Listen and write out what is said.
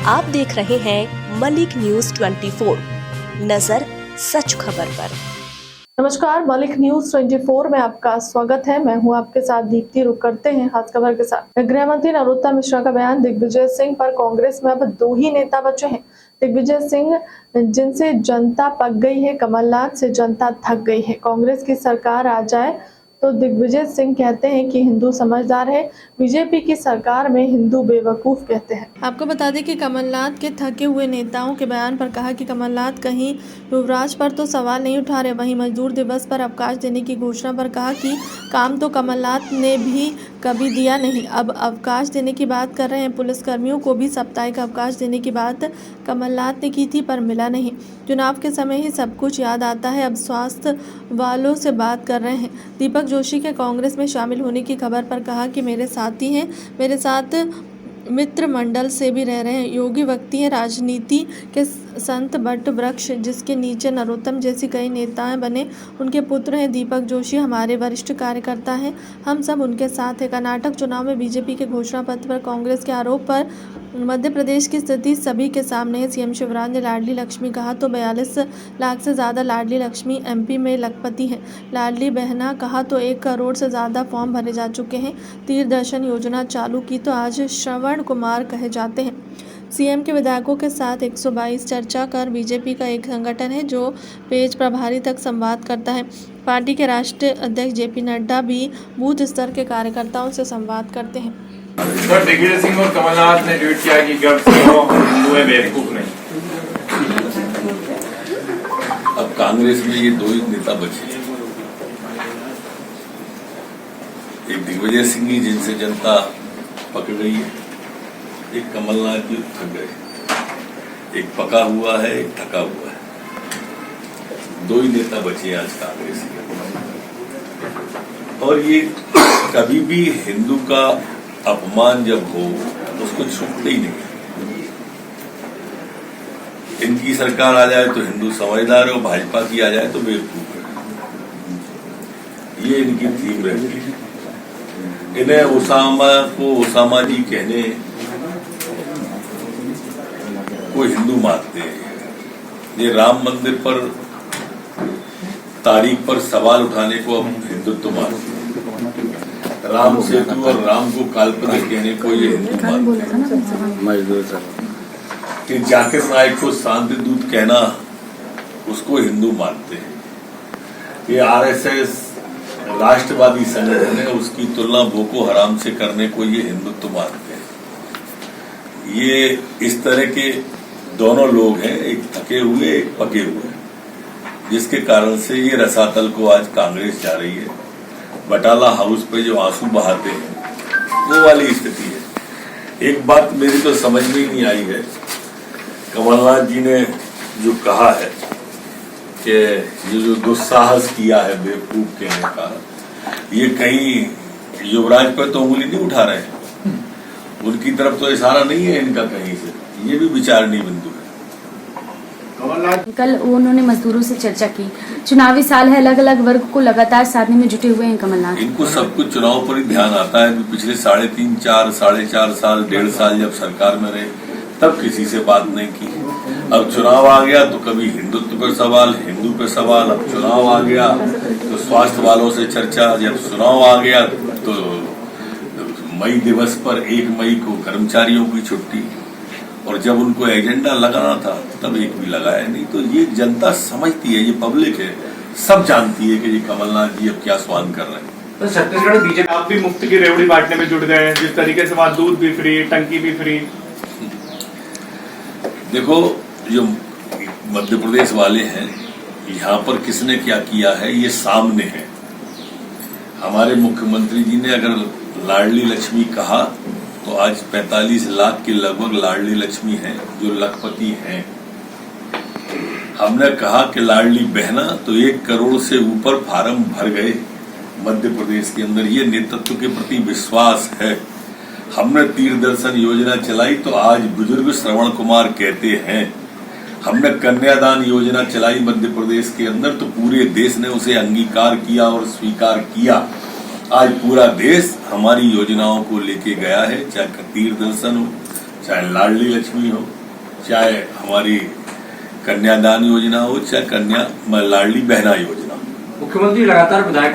आप देख रहे हैं मलिक न्यूज 24, नजर सच खबर पर। नमस्कार, मलिक न्यूज 24 में आपका स्वागत है। मैं हूं आपके साथ दीप्ति। रुक करते हैं खास खबर के साथ। गृह मंत्री नरोत्तम मिश्रा का बयान। दिग्विजय सिंह पर कांग्रेस में अब 2 ही नेता बचे हैं। दिग्विजय सिंह जिनसे जनता पक गई है, कमलनाथ से जनता थक गई है। कांग्रेस की सरकार आ जाए तो दिग्विजय सिंह कहते हैं कि हिंदू समझदार है, बीजेपी की सरकार में हिंदू बेवकूफ कहते हैं। आपको बता दें कि कमलनाथ के थके हुए नेताओं के बयान पर कहा कि कमलनाथ कहीं युवराज पर तो सवाल नहीं उठा रहे, वहीं मजदूर दिवस पर अवकाश देने की घोषणा पर कहा कि काम तो कमलनाथ ने भी कभी दिया नहीं, अब अवकाश देने की बात कर रहे हैं। पुलिसकर्मियों को भी साप्ताहिक अवकाश देने की बात कमलनाथ ने की थी पर मिला नहीं। चुनाव के समय ही सब कुछ याद आता है, अब स्वास्थ्य वालों से बात कर रहे हैं। दीपक जोशी के कांग्रेस में शामिल होने की खबर पर कहा कि मेरे साथी हैं, मेरे साथ मित्र मंडल से भी रह रहे हैं। योगी व्यक्ति है, राजनीति के संत बट वृक्ष जिसके नीचे नरोत्तम जैसी कई नेताएं बने, उनके पुत्र हैं। दीपक जोशी हमारे वरिष्ठ कार्यकर्ता हैं, हम सब उनके साथ हैं। कर्नाटक चुनाव में बीजेपी के घोषणा पत्र पर कांग्रेस के आरोप पर मध्य प्रदेश की स्थिति सभी के सामने है। सीएम शिवराज ने लाडली लक्ष्मी कहा तो 42 लाख से ज़्यादा लाडली लक्ष्मी एमपी में लखपति हैं। लाडली बहना कहा तो 1 करोड़ से ज़्यादा फॉर्म भरे जा चुके हैं। तीर दर्शन योजना चालू की तो आज श्रवण कुमार कहे जाते हैं। सीएम के विधायकों के साथ 122 चर्चा कर बीजेपी का एक संगठन है जो पेज प्रभारी तक संवाद करता है। पार्टी के राष्ट्रीय अध्यक्ष जेपी नड्डा भी बूथ स्तर के कार्यकर्ताओं से संवाद करते हैं। सर, दिग्विजय सिंह और कमलनाथ ने ट्वीट किया कि गर्व से हिंदू है, बेवकूफ नहीं। अब कांग्रेस में ये 2 ही नेता बचे, एक दिग्विजय सिंह ही जिनसे जनता पकड़ गई है, एक कमलनाथ जी थक गए। एक पका हुआ है, एक थका हुआ है। 2 ही नेता बचे आज कांग्रेस के। और ये कभी भी हिंदू का अपमान जब हो तो उसको छूटते ही नहीं। इनकी सरकार आ जाए तो हिंदू समझदार है, भाजपा की आ जाए तो बेवकूफ है। ये इनकी थीम रहती है। इन्हें ओसामा जी कहने को हिंदू मानते हैं। ये राम मंदिर पर तारीख पर सवाल उठाने को अब हिंदुत्व मानते हैं। राम सेतु और राम को काल्पनिक कहने को ये हिंदू मानते हैं। कि जाकिर नाइक को शांति दूत कहना उसको हिंदू मानते हैं। ये आरएसएस राष्ट्रवादी संगठन है, उसकी तुलना बोको हराम से करने को ये हिंदुत्व मानते हैं। ये इस तरह के दोनों लोग हैं, एक थके हुए एक पके हुए, जिसके कारण से ये रसातल को आज कांग्रेस जा रही है। बटाला हाउस पे जो आंसू बहाते हैं वो वाली स्थिति है। एक बात मेरी तो समझ में ही नहीं आई है, कमलनाथ जी ने जो कहा है कि ये जो दुस्साहस किया है बेवकूफ कहने का, ये कहीं युवराज पर तो उंगली नहीं उठा रहे हैं, उनकी तरफ तो इशारा नहीं है इनका कहीं से। ये भी विचारणीय बिंदु है। कल उन्होंने मजदूरों से चर्चा की। चुनावी साल है, अलग अलग वर्ग को लगातार साधने में जुटे हुए हैं कमलनाथ। इनको सब कुछ चुनाव पर ही ध्यान आता है। पिछले 3.5, 4, 4.5 साल, 1.5 साल जब सरकार में रहे तब किसी से बात नहीं की। अब चुनाव आ गया तो कभी हिंदुत्व पर सवाल, हिंदू पे सवाल। अब चुनाव आ गया तो स्वास्थ्य वालों से चर्चा। जब चुनाव आ गया तो मई दिवस पर 1 मई को कर्मचारियों की छुट्टी, और जब उनको एजेंडा लगाना था तब एक भी लगाया नहीं। तो ये जनता समझती है, ये पब्लिक है, सब जानती है कि ये कमलनाथ जी अब क्या स्वान कर रहे हैं। तो छत्तीसगढ़ बीजेपी आप भी मुफ्त की रेवड़ी बांटने में जुट गए हैं, जिस तरीके से वहां दूध भी फ्री, टंकी भी फ्री। देखो, जो मध्य प्रदेश वाले हैं, यहाँ पर किसने क्या किया है ये सामने है। हमारे मुख्यमंत्री जी ने अगर लाडली लक्ष्मी कहा तो आज 45 लाख के लगभग लाडली लक्ष्मी हैं जो लखपति हैं। हमने कहा कि लाडली बहना तो 1 करोड़ से ऊपर फार्म भर गए मध्य प्रदेश के अंदर। ये नेतृत्व के प्रति विश्वास है। हमने तीर दर्शन योजना चलाई तो आज बुजुर्ग श्रवण कुमार कहते हैं। हमने कन्यादान योजना चलाई मध्य प्रदेश के अंदर तो पूरे देश ने उसे अंगीकार किया और स्वीकार किया। आज पूरा देश हमारी योजनाओं को लेके गया है, चाहे तीर दर्शन हो, चाहे लाडली लक्ष्मी हो, चाहे हमारी कन्यादान योजना हो, चाहे लाडली बहना योजना। मुख्यमंत्री लगातार विधायकों